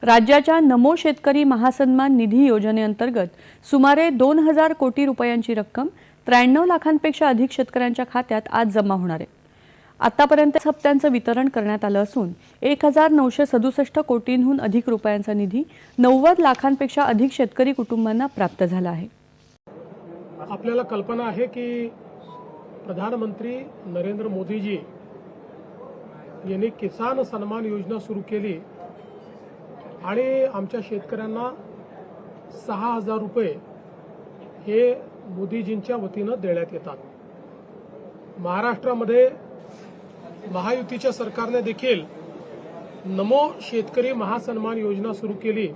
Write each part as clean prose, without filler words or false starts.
राज्याच्या नमो शेतकरी महासन्मान निधी योजनेअंतर्गत सुमारे 2000 कोटी रुपयांची रक्कम 93 लाखांपेक्षा अधिक शेतकऱ्यांच्या खात्यात आज जमा होणार आहे। आतापर्यंत हप्त्यांचं वितरण करण्यात आलं असून 1967 कोटींहून अधिक रुपयांचा निधी 90 लाखांपेक्षा अधिक शेतकरी कुटुंबांना प्राप्त झाला आहे। आपल्याला कल्पना आहे की प्रधानमंत्री नरेंद्र मोदीजी यांनी किसान सन्मान योजना सुरू केली आणि आमच्या शेतकऱ्यांना 6000 रुपये हे मोदीजींच्या वतीनं देण्यात येतात। महाराष्ट्रामध्ये महायुतीच्या सरकारने देखील नमो शेतकरी महासन्मान योजना सुरू केली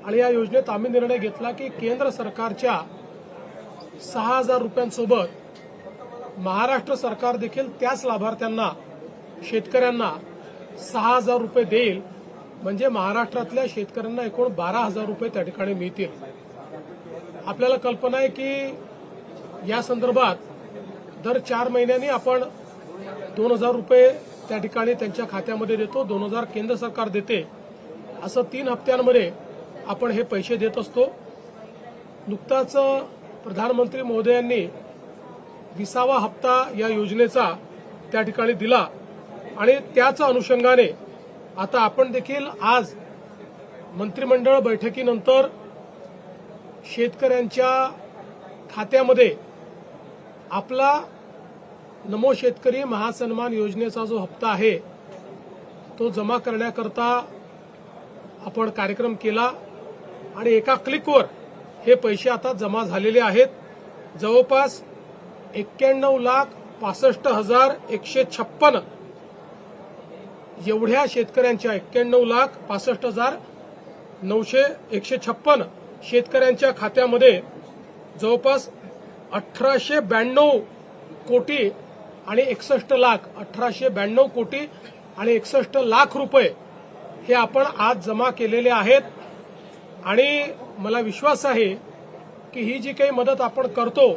आणि या योजनेत आम्ही निर्णय घेतला की केंद्र सरकारच्या 6000 रुपयांसोबत महाराष्ट्र सरकार देखील त्याच लाभार्थ्यांना शेतकऱ्यांना 6000 रुपये देईल, म्हणजे महाराष्ट्रातल्या शेतकऱ्यांना एकूण 12000 रुपये त्या ठिकाणी मिळतील। आपल्याला कल्पना आहे की या संदर्भात दर 4 महिन्यांनी आपण 2000 रुपये त्या ठिकाणी त्यांच्या खात्यामध्ये देतो, 2000 केंद्र सरकार देते, असं 3 हप्त्यांमध्ये आपण हे पैसे देत असतो। नुकताच प्रधानमंत्री महोदयांनी 20वा हप्ता या योजनेचा त्या ठिकाणी दिला आणि त्याच अनुषंगाने आता आपण देखील आज मंत्रिमंडळ बैठकीनंतर शेतकऱ्यांच्या खात्यामध्ये आपला नमो शेतकरी महासन्मान योजनेचा जो हप्ता आहे तो जमा करण्याकरता आपण कार्यक्रम केला आणि एका क्लिकवर हे पैसे आता जमा झालेले आहेत। जवळपास 91,65,156 एवढ्या शेतकऱ्यांच्या 91,65,156 शेतकऱ्यांच्या खात्यामध्ये जवळपास 1892 कोटी आणि 61 लाख 1892 कोटी आणि 61 लाख रुपये हे आपण आज जमा केलेले आहेत। आणि मला विश्वास आहे की ही जी काही मदत आपण करतो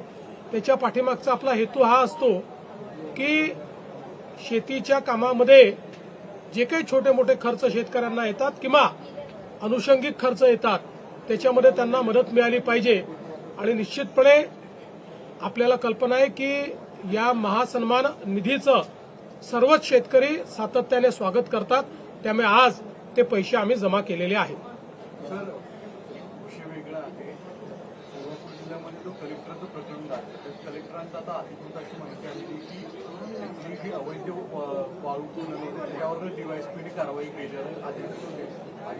त्याच्या पाठीमागचा आपला हेतू हा असतो की शेतीच्या कामामध्ये जे काही छोटे मोठे खर्च शेतकऱ्यांना येतात किंवा अनुषंगिक खर्च येतात त्याच्यामध्ये त्यांना मदत मिळाली पाहिजे। आणि निश्चितपणे आपल्याला कल्पना आहे की या महासन्मान निधीचं सर्वच शेतकरी सातत्याने स्वागत करतात, त्यामुळे आज ते पैसे आम्ही जमा केलेले आहेत। कलेक्टरचं प्रकरण आहे, कलेक्टरांचा आता अधिकृत अशी माहिती आली की ही अवैध वाळू त्याच्यावर डीवायएसपीने कारवाई केली आहे। अजित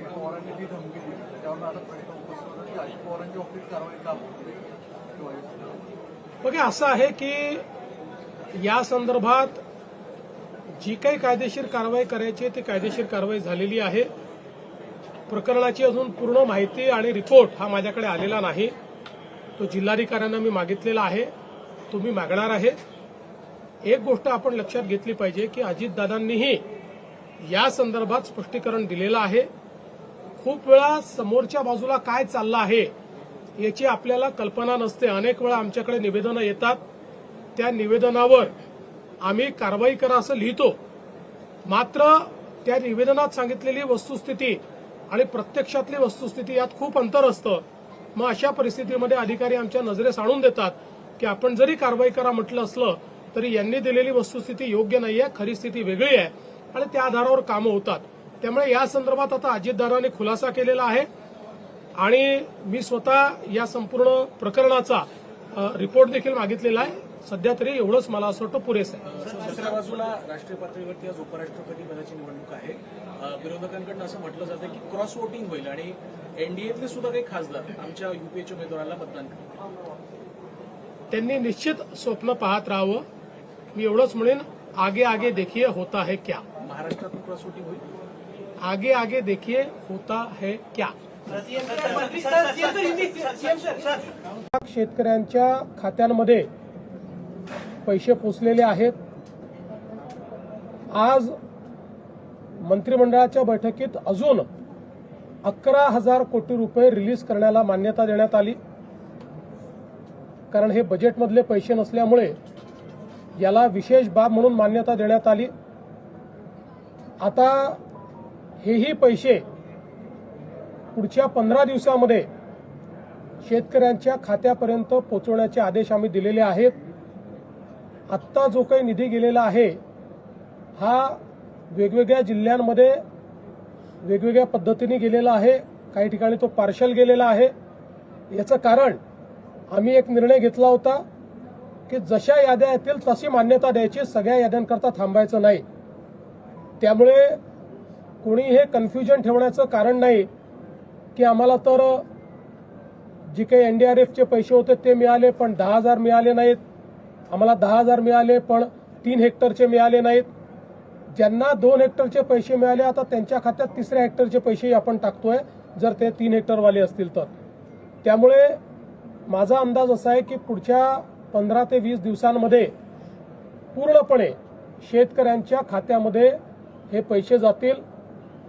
पवारांनी जी धमकी दिली त्याच्यावर आता प्रश्न उपस्थित होता की अजित पवारांच्या बाबतीत कारवाई का होते। बघा, असं आहे की या संदर्भात जी काही कायदेशीर कारवाई करायची ती कायदेशीर कारवाई झालेली आहे। प्रकरणाची अजून पूर्ण माहिती आणि रिपोर्ट हा माझ्याकडे आलेला नाही, तो जिल्हाधिकाऱ्यांना मी मागितलेला आहे, तुम्ही मागणार आहे। एक गोष्ट आपण लक्षात घेतली पाहिजे की अजितदादांनीही या संदर्भात स्पष्टीकरण दिलेलं आहे। खूप वेळा समोरच्या बाजूला काय चाललं आहे याची आपल्याला कल्पना नसते। अनेक वेळा आमच्याकडे निवेदनं येतात, त्या निवेदनावर आम्ही कारवाई करा असं लिहितो, मात्र त्या निवेदनात सांगितलेली वस्तुस्थिती आणि प्रत्यक्षातली वस्तुस्थिती यात खूप अंतर असतं। मग अशा परिस्थितीमध्ये अधिकारी आमच्या नजरेस आणून देतात की आपण जरी कारवाई करा म्हटलं असलं तरी यांनी दिलेली वस्तुस्थिती योग्य नाहीये, खरी स्थिती वेगळी आहे आणि त्या आधारावर कामं होतात। त्यामुळे या संदर्भात आता अजितदादांनी खुलासा केलेला आहे आणि मी स्वतः या संपूर्ण प्रकरणाचा रिपोर्ट देखील मागितलेला आहे। सध्या तरी एवढंच मला असं वाटतं पुरेसं आहे। दुसऱ्या बाजूला राष्ट्रीय पातळीवरती आज उपराष्ट्रपती पदाची निवडणूक आहे। विरोधकांकडून असं म्हटलं जातं की क्रॉस वोटिंग होईल आणि एनडीएतले सुद्धा काही खासदार आमच्या यूपीएच्या उमेदवाराला मतदान करतील। त्यांनी निश्चित स्वप्न पाहत राहावं। मी एवढंच म्हणेन, आगे आगे देखिए होता है क्या। महाराष्ट्रातून क्रॉस वोटिंग होईल, आगे आगे देखिए होता है क्या। शेतकऱ्यांच्या खात्यांमध्ये पैसे पोचलेले आहेत। आज मंत्रिमंडळाच्या बैठकीत अजून 11,000 कोटी रुपये रिलीज करण्याला मान्यता देण्यात आली, कारण हे बजेटमधले पैसे नसल्यामुळे याला विशेष बाब म्हणून मान्यता देण्यात आली। आता हेही पैसे पुढच्या 15 दिवसामध्ये शेतकऱ्यांच्या खात्यापर्यंत पोहोचवण्याचे आदेश आम्ही दिलेले आहेत. आत्ता जो काही निधी गेलेला आहे हा वेगवेगळ्या जिल्ह्यांमध्ये वेगवेगळ्या पद्धतीने गेलेला आहे. काही ठिकाणी तो पार्शल गेलेला आहे. याचं कारण आम्ही एक निर्णय घेतला होता की जशा याद्या येतील तशी मान्यता द्यायची, सगळ्या याद्यांकरता थांबायचं नाही. त्यामुळे कोणी हे कन्फ्युजन ठेवण्याचं कारण नाही की आम्हाला तर जे काही एनडीआरएफचे पैसे होते ते मिळाले पण 10,000 मिळाले नाहीत, आम्हाला 10,000 मिळाले पण 3 हेक्टरचे मिळाले नाहीत. ज्यांना 2 हेक्टरचे पैसे मिळाले आता त्यांच्या खात्यात 3ऱ्या हेक्टरचे पैसेही आपण टाकतोय जर ते 3 हेक्टरवाले असतील तर. त्यामुळे माझा अंदाज असा आहे की पुढच्या 15 ते 20 दिवसांमध्ये पूर्णपणे शेतकऱ्यांच्या खात्यामध्ये हे पैसे जातील.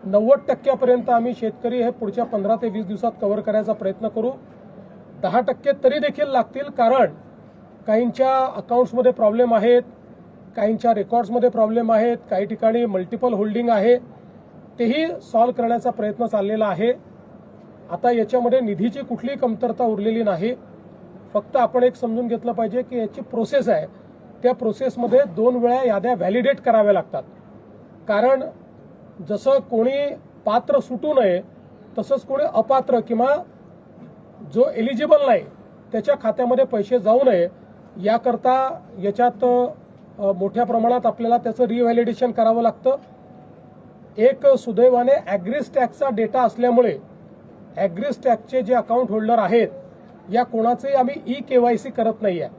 90% आम्ही शेतकरी हे पुढच्या 15 ते 20 दिवसात कव्हर करायचा प्रयत्न करू. 10% तरी देखील लागतील, कारण काहींच्या अकाउंट्समध्ये प्रॉब्लेम आहेत, काहींच्या रेकॉर्ड्समध्ये प्रॉब्लेम आहेत, काही ठिकाणी मल्टिपल होल्डिंग आहे, तेही सॉल्व्ह करण्याचा प्रयत्न चाललेला आहे. आता याच्यामध्ये निधीची कुठलीही कमतरता उरलेली नाही. फक्त आपण एक समजून घेतलं पाहिजे की याची प्रोसेस आहे, त्या प्रोसेसमध्ये 2 वेळा याद्या व्हॅलिडेट कराव्या लागतात. कारण जसं कोणी पात्र सुटू नये तसंच कोणी अपात्र किंवा जो एलिजिबल नाही त्याच्या खात्यामध्ये पैसे जाऊ नये याकरता याच्यात मोठ्या प्रमाणात आपल्याला त्याचं रिव्हॅलिडेशन करावं लागतं. एक सुदैवाने ॲग्रीस्टॅकचा डेटा असल्यामुळे ॲग्रीस्टॅकचे जे अकाउंट होल्डर आहेत या कोणाचंही आम्ही ई-केवायसी करत नाही आहे.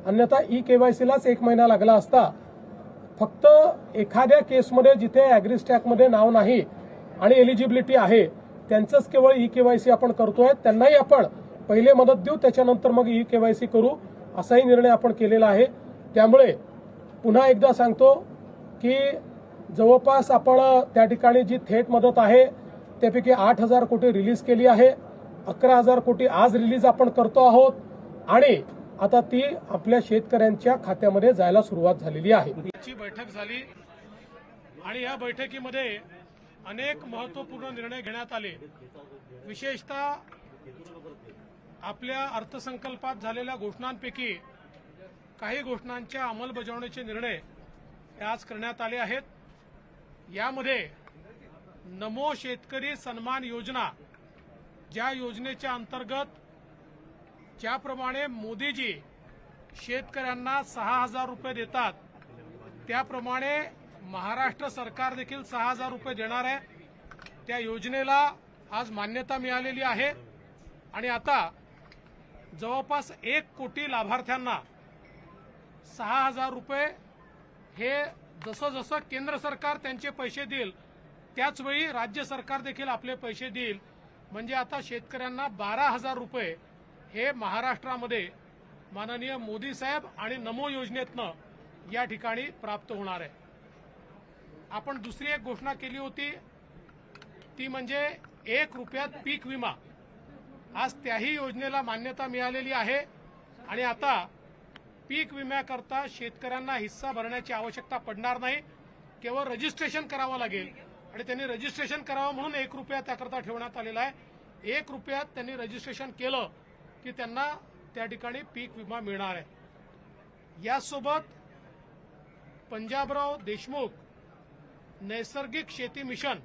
अन्यथा ई-केवायसीलाच 1 महिना लागला असता. फक्त एखाद्या केसमध्ये जिथे ॲग्रीस्टॅकमध्ये नाव नाही आणि एलिजिबिलिटी आहे त्यांचंच केवळ ई-केवायसी आपण करतोय. त्यांनाही आपण पहिले मदत देऊ, त्याच्यानंतर मग ई-केवायसी करू असाही निर्णय आपण केलेला आहे. त्यामुळे पुन्हा एकदा सांगतो की जवळपास आपण त्या ठिकाणी जी थेट मदत आहे त्यापैकी 8,000 कोटी रिलीज केली आहे. 11,000 कोटी आज रिलीज आपण करतो आहोत आणि आता ती आपल्या शेतकऱ्यांच्या खात्यामध्ये जायला सुरुवात झालेली आहे. बैठक झाली आणि या बैठकीमध्ये अनेक महत्त्वपूर्ण निर्णय घेण्यात आले. विशेषतः आपल्या अर्थसंकल्पात झालेल्या घोषणांपैकी काही घोषणांच्या अंमलबजावणीचे निर्णय आज करण्यात आले आहेत. यामध्ये नमो शेतकरी सन्मान योजना, ज्या योजनेच्या अंतर्गत ज्याप्रमाणे मोदीजी शेतकऱ्यांना 6,000 रुपये देतात त्याप्रमाणे महाराष्ट्र सरकार देखील 6,000 रुपये देणार आहे. त्या योजनेला आज मान्यता मिळालेली आहे आणि आता जवळपास 1 कोटी लाभार्थ्यांना 6,000 रुपये हे जसं जसं केंद्र सरकार त्यांचे पैसे देईल त्याचवेळी राज्य सरकार देखील आपले पैसे देईल. म्हणजे आता शेतकऱ्यांना 12,000 रुपये हे महाराष्ट्रामध्ये माननीय मोदी साहेब आणि नमो योजनेतनं या ठिकाणी प्राप्त होणार आहे. आपण दुसरी एक घोषणा केली होती ती म्हणजे 1 रुपयात पीक विमा. आज त्याही योजनेला मान्यता मिळालेली आहे आणि आता पीक विम्याकरता शेतकऱ्यांना हिस्सा भरण्याची आवश्यकता पडणार नाही. केवळ रजिस्ट्रेशन करावं लागेल आणि त्यांनी रजिस्ट्रेशन करावं म्हणून 1 रुपया त्याकरता ठेवण्यात आलेला आहे. 1 रुपयात त्यांनी रजिस्ट्रेशन केलं की त्यांना त्या ठिकाणी पीक विमा मिळणार आहे. यासोबत पंजाबराव देशमुख नैसर्गिक शेती मिशन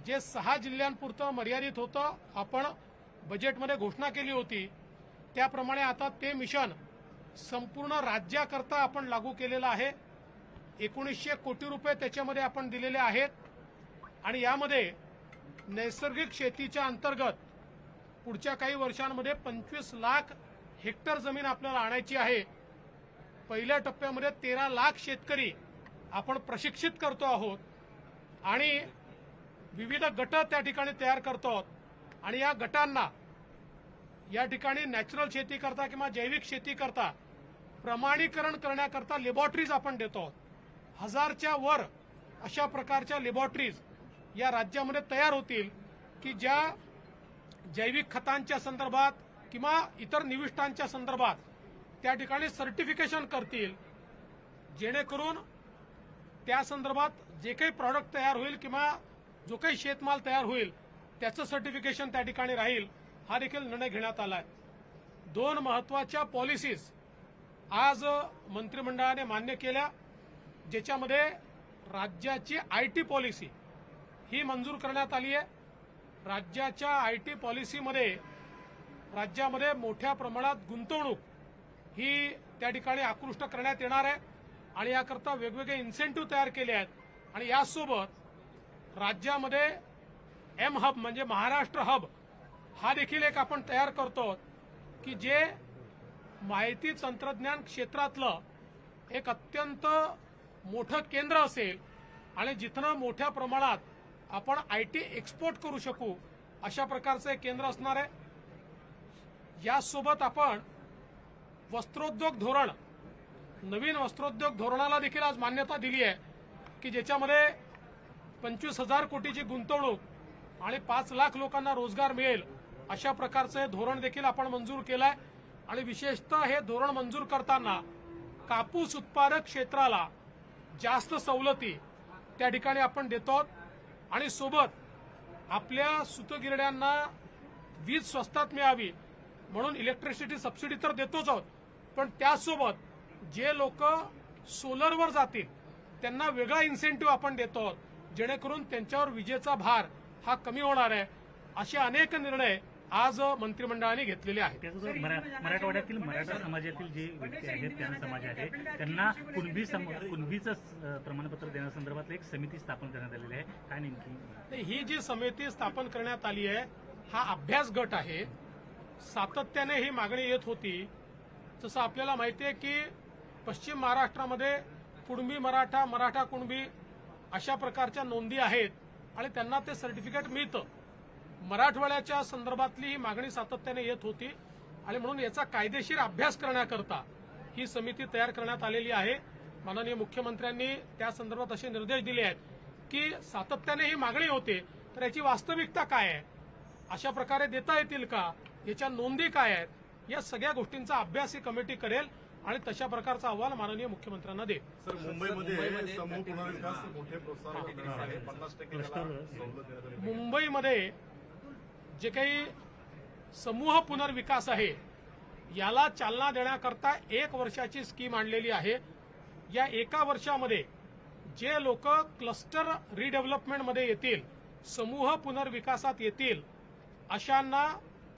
जे 6 जिल्ह्यांपुरतं मर्यादित होतं, आपण बजेटमध्ये घोषणा केली होती त्याप्रमाणे आता ते मिशन संपूर्ण राज्याकरता आपण लागू केलेलं आहे. 1900 कोटी रुपये त्याच्यामध्ये आपण दिलेले आहेत आणि यामध्ये नैसर्गिक शेतीच्या अंतर्गत पुढच्या काही वर्षांमध्ये 25 लाख हेक्टर जमीन आपल्याला आणायची आहे. पहिल्या टप्प्यामध्ये 13 लाख शेतकरी आपण प्रशिक्षित करतो आहोत आणि विविध गट त्या ठिकाणी तयार करतो आहोत आणि या गटांना या ठिकाणी नॅचरल शेती करता किंवा जैविक शेती करता प्रमाणीकरण करण्याकरता लॅबोरेटरीज आपण देतो आहोत. 1000च्या वर अशा प्रकारच्या लॅबोरेटरीज या राज्यामध्ये तयार होतील की ज्या जैविक खतांच्या संदर्भात किंवा इतर निविष्ठांच्या संदर्भात त्या ठिकाणी सर्टिफिकेशन करतील, जेणेकरून त्या संदर्भात जे काही प्रॉडक्ट तयार होईल किंवा जो काही शेतमाल तयार होईल त्याचं सर्टिफिकेशन त्या ठिकाणी राहील, हा देखील निर्णय घेण्यात आला आहे. 2 महत्वाच्या पॉलिसीज आज मंत्रिमंडळाने मान्य केल्या, ज्याच्यामध्ये राज्याची आयटी पॉलिसी ही मंजूर करण्यात आली आहे. राज्याच्या आयटी पॉलिसीमध्ये राज्यामध्ये मोठ्या प्रमाणात गुंतवणूक ही त्या ठिकाणी आकृष्ट करण्यात येणार आहे आणि याकरता वेगवेगळे इन्सेंटिव्ह तयार केले आहेत. आणि यासोबत राज्यामध्ये एम हब म्हणजे महाराष्ट्र हब हा देखील एक आपण तयार करतो की जे माहिती तंत्रज्ञान क्षेत्रातलं एक अत्यंत मोठं केंद्र असेल आणि जिथनं मोठ्या प्रमाणात आपण आयटी एक्सपोर्ट करू शकू अशा प्रकारचं एक केंद्र असणार आहे. यासोबत आपण वस्त्रोद्योग धोरण, नवीन वस्त्रोद्योग धोरणाला देखील आज मान्यता दिली आहे की ज्याच्यामध्ये 25,000 कोटीची गुंतवणूक आणि 5 लाख लोकांना रोजगार मिळेल अशा प्रकारचं हे धोरण देखील आपण मंजूर केलं आहे. आणि विशेषतः हे धोरण मंजूर करताना कापूस उत्पादक क्षेत्राला जास्त सवलती त्या ठिकाणी आपण देतो आहोत आणि सोबत आपल्या सुतगिरड्यांना वीज स्वस्तात मिळावी म्हणून इलेक्ट्रिसिटी सबसिडी तर देतोच आहोत, पण त्यासोबत जे लोक सोलरवर जातील त्यांना वेगळा इन्सेंटिव्ह आपण देतो आहोत, जेणेकरून त्यांच्यावर विजेचा भार हा कमी होणार आहे. असे अनेक निर्णय आज मंत्रिमंडळाने घेतलेले आहेत. त्याचबरोबर मराठवाड्यातील मराठा समाजातील जे व्यक्ती आहेत, त्यांना समाज आहे, त्यांना कुणबीचं प्रमाणपत्र देण्यासंदर्भात एक समिती स्थापन करण्यात आलेली आहे. काय नेमकी ही जी समिती स्थापन करण्यात आली आहे हा अभ्यास गट आहे. सातत्याने ही मागणी येत होती. जसं आपल्याला माहिती आहे की पश्चिम महाराष्ट्रामध्ये कुणबी मराठा, मराठा कुणबी अशा प्रकारच्या नोंदी आहेत आणि त्यांना ते सर्टिफिकेट मिळतं. मराठवाड्याच्या संदर्भातली ही मागणी सातत्याने येत होती आणि म्हणून याचा कायदेशीर अभ्यास करण्याकरता ही समिती तयार करण्यात आलेली आहे. माननीय मुख्यमंत्र्यांनी त्या संदर्भात असे निर्देश दिले आहेत की सातत्याने ही मागणी होते, तर याची वास्तविकता काय आहे, अशा प्रकारे देता येतील का, याच्या नोंदी काय आहेत, या सगळ्या गोष्टींचा अभ्यास ही कमिटी करेल आणि तशा प्रकारचा अहवाल माननीय मुख्यमंत्र्यांना देईल. सर, मुंबईमध्ये समूह पुनर्विकास मोठे प्रोत्साहन आहे. 50% त्याला सवलत देण्यात आली. मुंबईमध्ये जे काही समूह पुनर्विकास आहे याला चालना देण्याकरता 1 वर्षाची स्कीम आणलेली आहे. या 1 वर्षामध्ये जे लोक क्लस्टर रिडेव्हलपमेंटमध्ये येतील, समूह पुनर्विकासात येतील, अशांना